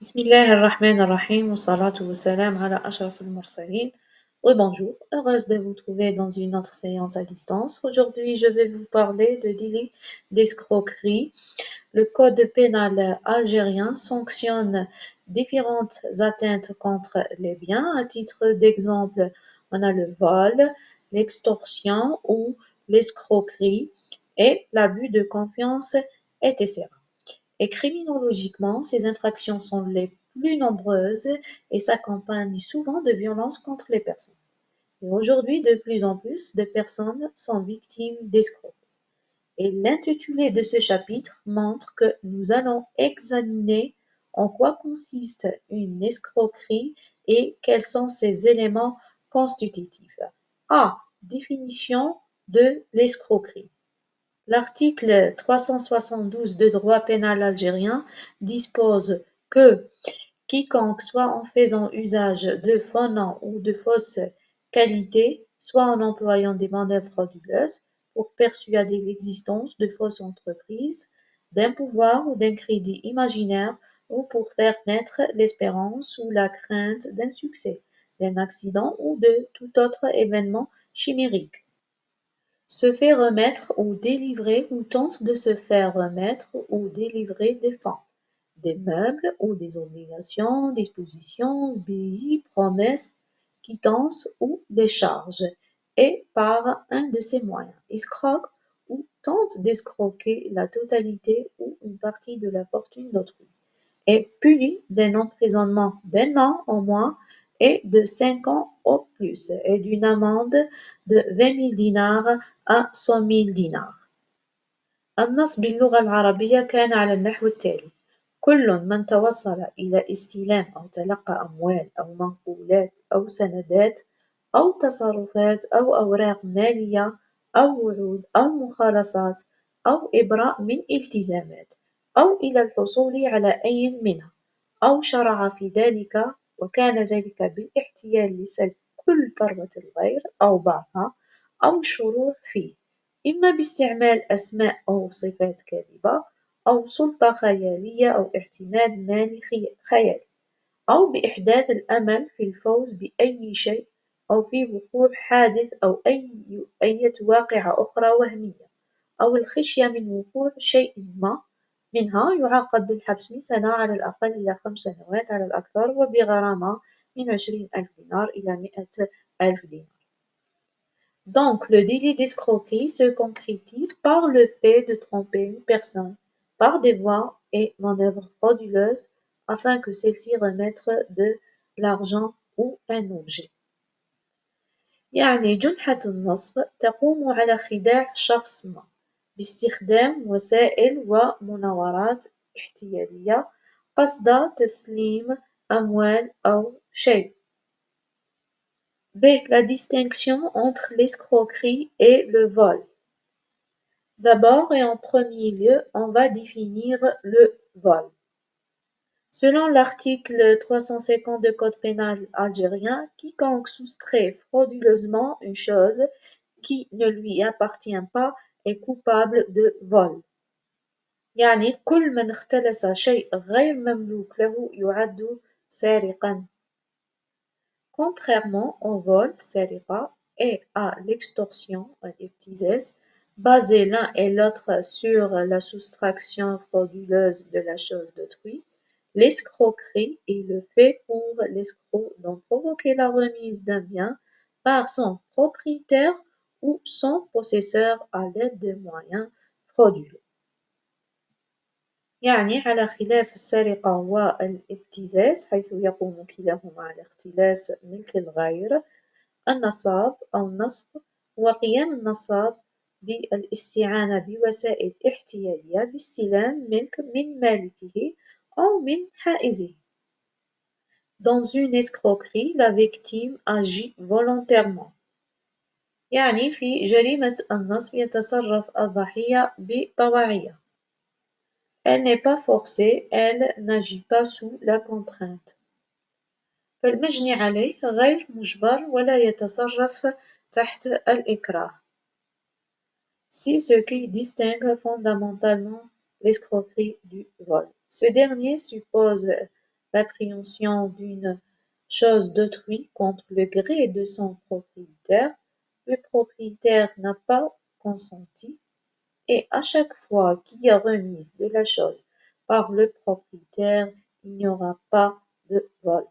بسم الله الرحمن الرحيم والصلاة والسلام على أشرف المرسلين. Bonjour, heureuse de vous trouver dans une autre séance à distance. Aujourd'hui, je vais vous parler de délit d'escroquerie. Le code pénal algérien sanctionne différentes atteintes contre les biens. À titre d'exemple, on a le vol, l'extorsion ou l'escroquerie et l'abus de confiance, etc. Et criminologiquement, ces infractions sont les plus nombreuses et s'accompagnent souvent de violences contre les personnes. Et aujourd'hui, de plus en plus de personnes sont victimes d'escrocs. Et l'intitulé de ce chapitre montre que nous allons examiner en quoi consiste une escroquerie et quels sont ses éléments constitutifs. A. Définition de l'escroquerie. L'article 372 de droit pénal algérien dispose que quiconque, soit en faisant usage de faux noms ou de fausses qualités, soit en employant des manœuvres frauduleuses pour persuader l'existence de fausses entreprises, d'un pouvoir ou d'un crédit imaginaire ou pour faire naître l'espérance ou la crainte d'un succès, d'un accident ou de tout autre événement chimérique. Se fait remettre ou délivrer ou tente de se faire remettre ou délivrer des fonds, des meubles ou des obligations, dispositions, billets, promesses, quittances ou des charges, et par un de ces moyens, escroque ou tente d'escroquer la totalité ou une partie de la fortune d'autrui, est puni d'un emprisonnement d'un an au moins et de 5 ans au plus, et d'une amende de 20 000 dinars à 100 000 dinars. النص باللغة العربية كان على النحو التالي: كل من توصل إلى استلام أو تلقى أموال أو منقولات أو سندات أو تصرفات أو أوراق مالية أو وعود أو مخالصات أو إبراء من التزامات أو إلى الحصول على أي منها أو شرع في ذلك وكان ذلك بالاحتيال لسلب كل ثروة الغير أو بعضها أو الشروع فيه، إما باستعمال أسماء أو صفات كاذبة أو سلطة خيالية أو اعتماد مالي خيالي أو بإحداث الأمل في الفوز بأي شيء أو في وقوع حادث أو أي واقعة أخرى وهمية أو الخشية من وقوع شيء ما منها، يعاقب بالحبس من سنة على الأقل إلى 5 سنوات على الأكثر وبغرامة من 20,000 دينار إلى 100,000 دينار. Donc, le délit d'escroquerie se concrétise par le fait de tromper une personne par des voies et manœuvres frauduleuses afin que celle-ci remette de l'argent ou un objet. يعني جنحة النصب تقوم على خداع شخص ما باستخدام وسائل ومناورات احتيالية قصد تسليم أموال أو شيء. B. La distinction entre l'escroquerie et le vol. D'abord et en premier lieu, on va définir le vol. Selon l'article 350 du Code pénal algérien, quiconque soustrait frauduleusement une chose qui ne lui appartient pas est coupable de vol. يعني كل من اختلس شيء غير مملوك له يعد سارقا. Contrairement au vol, سرقة, et à l'extorsion, الابتزاز, basés l'un et l'autre sur la soustraction frauduleuse de la chose d'autrui, l'escroquerie est le fait pour l'escroc d'en provoquer la remise d'un bien par son propriétaire ou son possesseur à l'aide de moyens frauduleux. يعني على خلاف السرقة والابتزاز حيث يقوم كلاهما على اختلاس ملك الغير، النصاب أو النصب هو قيام النصاب بالاستعانة بوسائل احتيالية باستلام ملك من مالكه أو من حائزه. Dans une escroquerie, la victime agit volontairement. يعني في جريمة النصب يتصرف الضحية بطواعية. Elle n'est pas forcée, elle n'agit pas sous la contrainte. فالمجني عليه غير مجبر ولا يتصرف تحت الإكراه. C'est ce qui distingue fondamentalement l'escroquerie du vol. Ce dernier suppose l'appréhension d'une chose d'autrui contre le gré de son propriétaire, le propriétaire n'a pas consenti et à chaque fois qu'il y a remise de la chose par le propriétaire, il n'y aura pas de vol.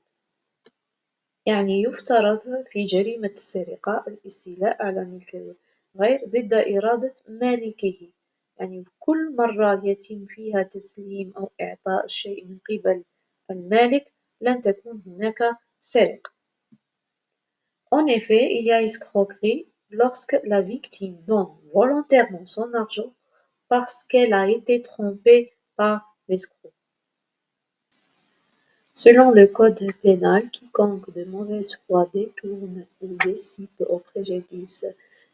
يعني يفترض في جريمة السرقة الاستيلاء على ملك الغير ضد إرادة مالكه، يعني في كل مرة يتم فيها تسليم أو إعطاء الشيء من قبل المالك لن تكون هناك سرقة. En effet, il y a escroquerie lorsque la victime donne volontairement son argent parce qu'elle a été trompée par l'escroc. Selon le code pénal, quiconque de mauvaise foi détourne ou dissipe au préjudice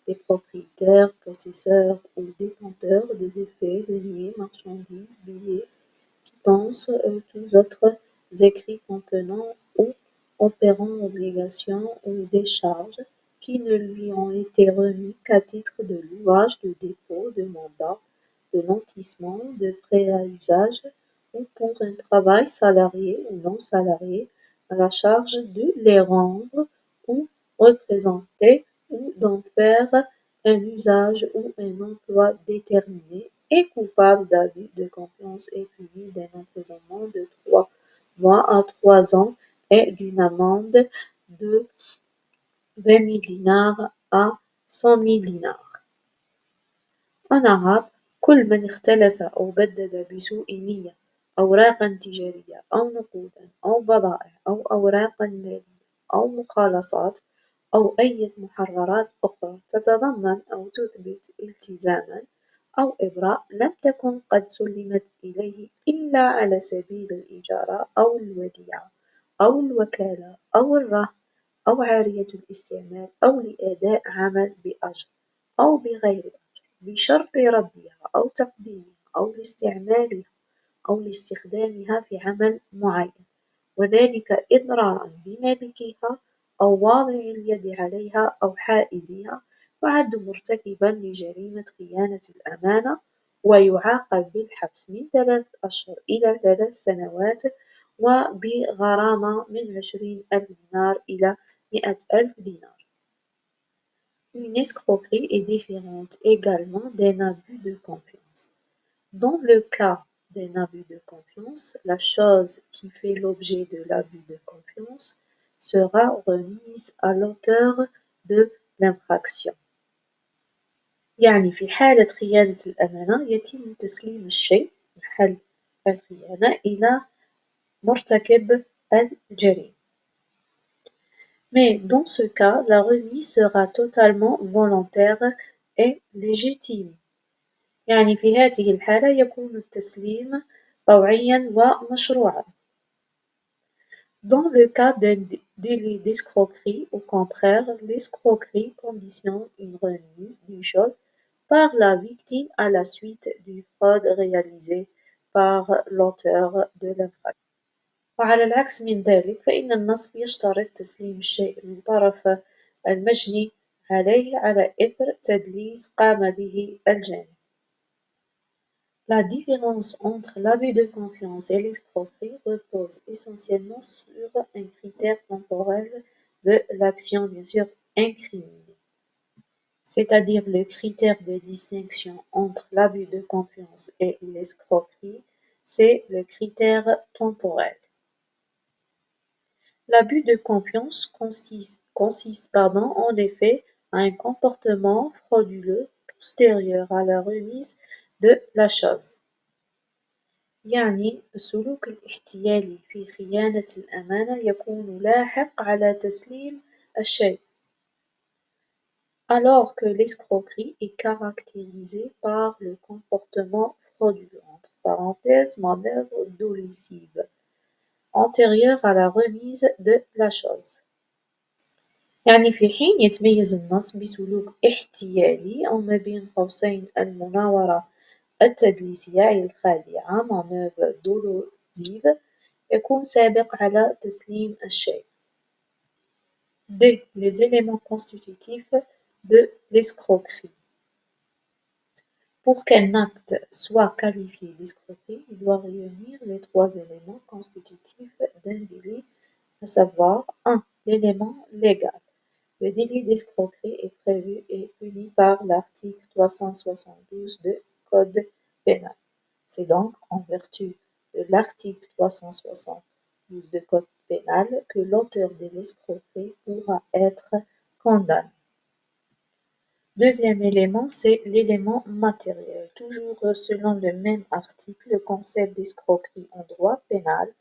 des propriétaires, possesseurs ou détenteurs des effets, deniers, marchandises, billets, quittances ou tous autres écrits contenant ou opérant obligations ou décharges qui ne lui ont été remis qu'à titre de louage, de dépôt, de mandat, de nantissement, de prêt à usage ou pour un travail salarié ou non salarié à la charge de les rendre ou représenter ou d'en faire un usage ou un emploi déterminé est coupable d'abus de confiance et puni d'un emprisonnement de 3 mois à 3 ans et d'une amende de 20 000 dinars à 100 000 dinars. En arabe, كل من اختلس أو بدد بسوء نية أوراقا تجارية أو نقودا أو بضائع أو أوراقا مالية أو مخالصات أو أي محررات أخرى تتضمن أو تثبت التزاما أو إبراء لم تكن قد سلمت إليه إلا على سبيل الإجارة أو الوديعة أو الوكالة أو الرهن أو عارية الاستعمال أو لأداء عمل بأجر أو بغير أجر بشرط ردها أو تقديمها أو لاستعمالها أو لاستخدامها في عمل معين، وذلك إضرارا بمالكها أو واضع اليد عليها أو حائزها، يعد مرتكبا لجريمة خيانة الأمانة ويعاقب بالحبس من 3 أشهر إلى 3 سنوات وبغرامة من 20,000 دينار إلى 100,000 دينار. Une escroquerie est différente également d'un abus de confiance. Dans le cas d'un abus de confiance, la chose qui fait l'objet de l'abus de confiance sera remise à l'auteur de l'infraction. يعني في حالة خيانة الأمانة يتم تسليم الشيء محل الخيانة إلى مرتكب الجريمة. Mais dans ce cas, la remise sera totalement volontaire et légitime. يعني في هذه الحالة يكون التسليم طوعيا ومشروعا. Dans le cas d'un délit d'escroquerie, au contraire, l'escroquerie conditionne une remise d'une chose par la victime à la suite d'une fraude réalisée par l'auteur de l'infraction. وعلى العكس من ذلك فإن النصب يشترط تسليم الشيء من طرف المجني عليه على إثر تدليس قام به الجاني. La différence entre l'abus de confiance et l'escroquerie repose essentiellement sur un critère temporel de l'action bien sûr incriminée, c'est-à-dire le critère de distinction entre l'abus de confiance et l'escroquerie, c'est le critère temporel. L'abus de confiance consiste en effet à un comportement frauduleux postérieur à la remise de la chose. يعني السلوك الاحتيالي في خيانة الأمانة يكون لاحق على تسليم الشيء، alors que l'escroquerie est caractérisée par le comportement frauduleux, entre parenthèses, manœuvre dolicive, antérieure à la remise de la chose. يعني في حين يتميز النصب بسلوك احتيالي أو ما بين قوسين المناورة التدليسية أي الخادعة manœuvre dolosive يكون سابق على تسليم الشيء. D. Les éléments constitutifs de l'escroquerie. Pour qu'un acte soit qualifié d'escroquerie, il doit réunir les 3 éléments constitutifs d'un d'un délit, à savoir 1. L'élément légal. Le délit d'escroquerie est prévu et puni par l'article 372 du Code pénal. C'est donc en vertu de l'article 372 du Code pénal que l'auteur de l'escroquerie pourra être condamné. Deuxième élément, c'est l'élément matériel. Toujours selon le même article, le concept d'escroquerie en droit pénal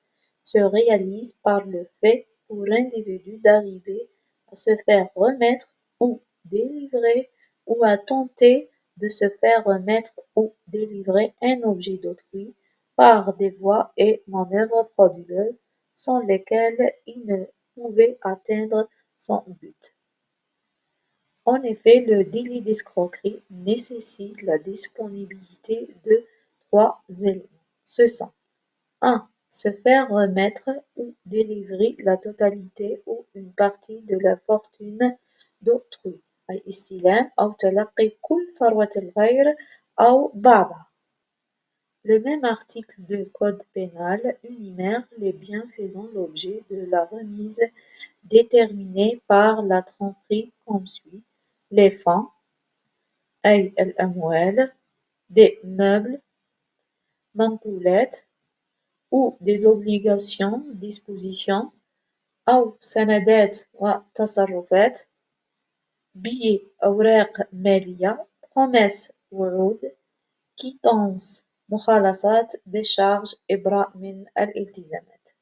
se réalise par le fait pour l'individu d'arriver à se faire remettre ou délivrer ou à tenter de se faire remettre ou délivrer un objet d'autrui par des voies et manœuvres frauduleuses sans lesquelles il ne pouvait atteindre son but. En effet, le délit d'escroquerie nécessite la disponibilité de trois éléments. Ce sont 1. Se faire remettre ou délivrer la totalité ou une partie de la fortune d'autrui أي استلام أو تلقي كل ثروة الغير أو بعضها. Le même article du Code pénal énumère les biens faisant l'objet de la remise déterminée par la tromperie comme suit: les fonds, أي الأموال, des meubles, منقولات, ou des obligations, dispositions, أو سندات وتصرفات, billets, أوراق مالية, promesses, وعود, quittance, مخالصات, décharges, إبراء من الالتزامات.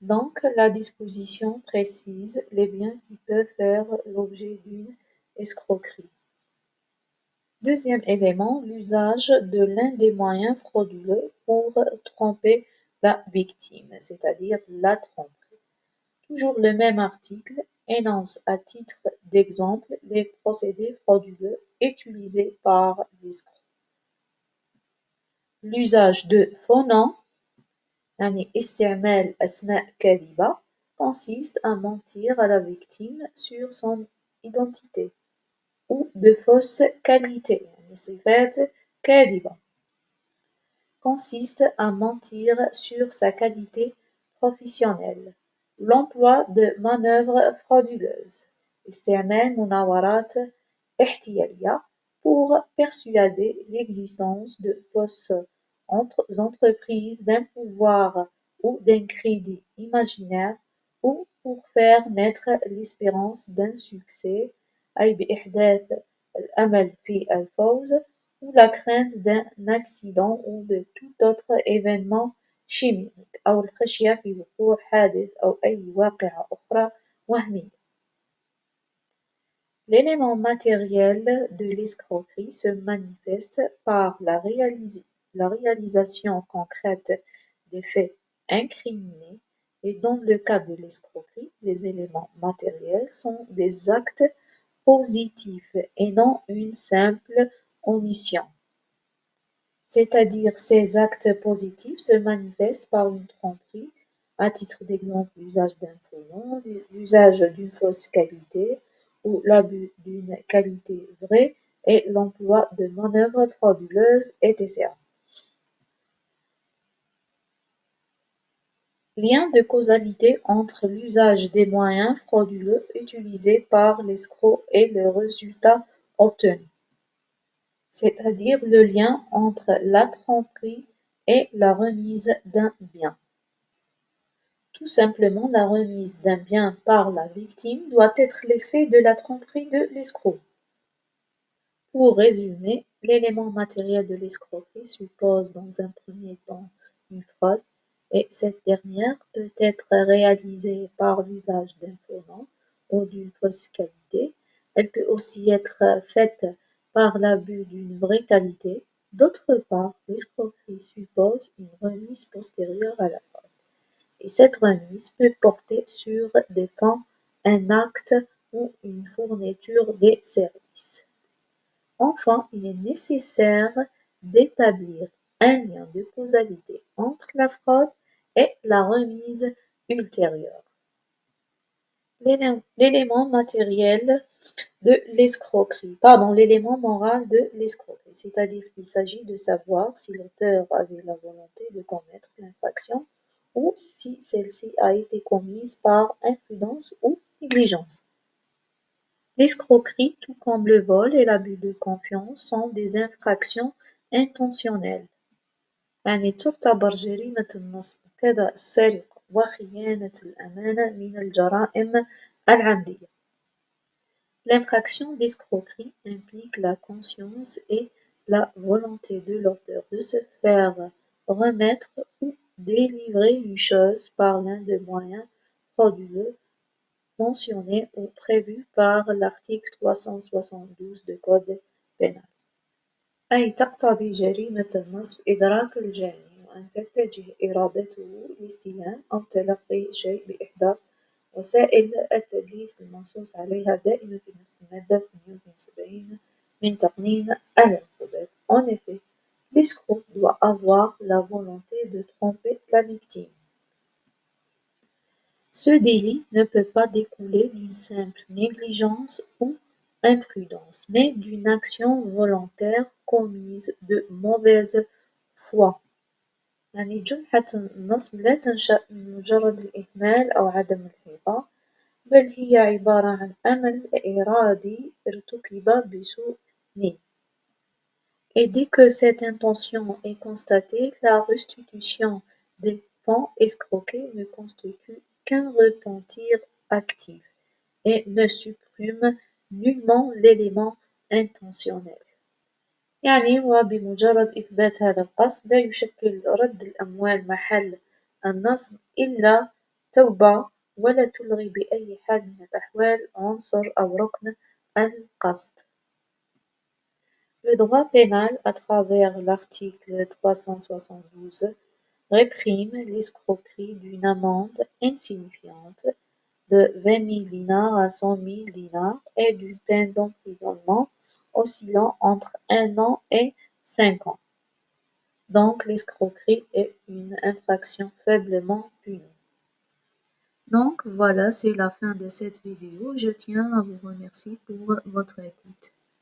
Donc, la disposition précise les biens qui peuvent faire l'objet d'une escroquerie. Deuxième élément, l'usage de l'un des moyens frauduleux pour tromper la victime, c'est-à-dire la tromperie. Toujours le même article énonce à titre d'exemple les procédés frauduleux utilisés par l'escroc. L'usage de faux noms, يعني استعمال أسماء كاذبة, consiste à mentir à la victime sur son identité, ou de fausses qualités, يعني صفات كاذبة, consiste à mentir sur sa qualité professionnelle. L'emploi de manœuvres frauduleuses, استعمال مناورات احتيالية, pour persuader l'existence de fausses entreprises d'un pouvoir ou d'un crédit imaginaire, ou pour faire naître l'espérance d'un succès, أي بإحداث الأمل في الفوز, ou la crainte d'un accident ou de tout autre événement chimique, أو الخشية في وقوع حادث أو أي واقعة أخرى وهمية. L'élément matériel de l'escroquerie se manifeste par la réalisation concrète des faits incriminés, et dans le cas de l'escroquerie, les éléments matériels sont des actes positifs et non une simple omission. C'est-à-dire ces actes positifs se manifestent par une tromperie, à titre d'exemple l'usage d'un faux nom, l'usage d'une fausse qualité ou l'abus d'une qualité vraie et l'emploi de manœuvres frauduleuses, etc. Lien de causalité entre l'usage des moyens frauduleux utilisés par l'escroc et le résultat obtenu, c'est-à-dire le lien entre la tromperie et la remise d'un bien. Tout simplement, la remise d'un bien par la victime doit être l'effet de la tromperie de l'escroc. Pour résumer, l'élément matériel de l'escroquerie suppose dans un premier temps une fraude, et cette dernière peut être réalisée par l'usage d'un faux nom ou d'une fausse qualité. Elle peut aussi être faite par l'abus d'une vraie qualité. D'autre part, l'escroquerie suppose une remise postérieure à la fraude, et cette remise peut porter sur des fonds, un acte ou une fourniture des services. Enfin, il est nécessaire d'établir un lien de causalité entre la fraude et la remise ultérieure. L'élément matériel de l'escroquerie, pardon, l'élément moral de l'escroquerie, c'est-à-dire qu'il s'agit de savoir si l'auteur avait la volonté de commettre l'infraction ou si celle-ci a été commise par imprudence ou négligence. L'escroquerie, tout comme le vol et l'abus de confiance, sont des infractions intentionnelles. يعني تعتبر جريمة النصب كذا السرقة وخيانة الأمانة من الجرائم العمدية. L'infraction d'escroquerie implique la conscience et la volonté de l'auteur de se faire remettre ou délivrer une chose par l'un des moyens frauduleux mentionnés ou prévus par l'article 372 du Code pénal. أي تقتضي جريمة النصب إدراك الجاني وأن تتجه إرادته لاستلام أو تلقي شيء بإحدى وسائل التدليس المنصوص عليها دائما في نفس المادة 78 من تقنين العقوبات. En effet, l'escroc doit avoir la volonté de tromper la victime. Ce délit ne peut pas découler d'une simple négligence ou imprudence, mais d'une action volontaire commise de mauvaise foi. يعني جرحة النصب لا تنشأ من مجرد الإهمال أو عدم الحيطة، بل هي عبارة عن عمل إرادي ارتكب بسوء نية. Et dès que cette intention est constatée, la restitution des fonds escroqués ne constitue qu'un repentir actif et ne supprime nullement l'élément intentionnel. يعني وبمجرد إثبات هذا القصد لا يشكل رد الأموال محل النصب إلا توبة ولا تلغي بأي حال من الأحوال عنصر أو ركن القصد. Le droit pénal, à travers l'article 372, réprime l'escroquerie d'une amende insignifiante de 20 000 dinars à 100 000 dinars et d'une peine d'emprisonnement oscillant entre 1 an et 5 ans. Donc l'escroquerie est une infraction faiblement punie. Donc voilà, c'est la fin de cette vidéo. Je tiens à vous remercier pour votre écoute.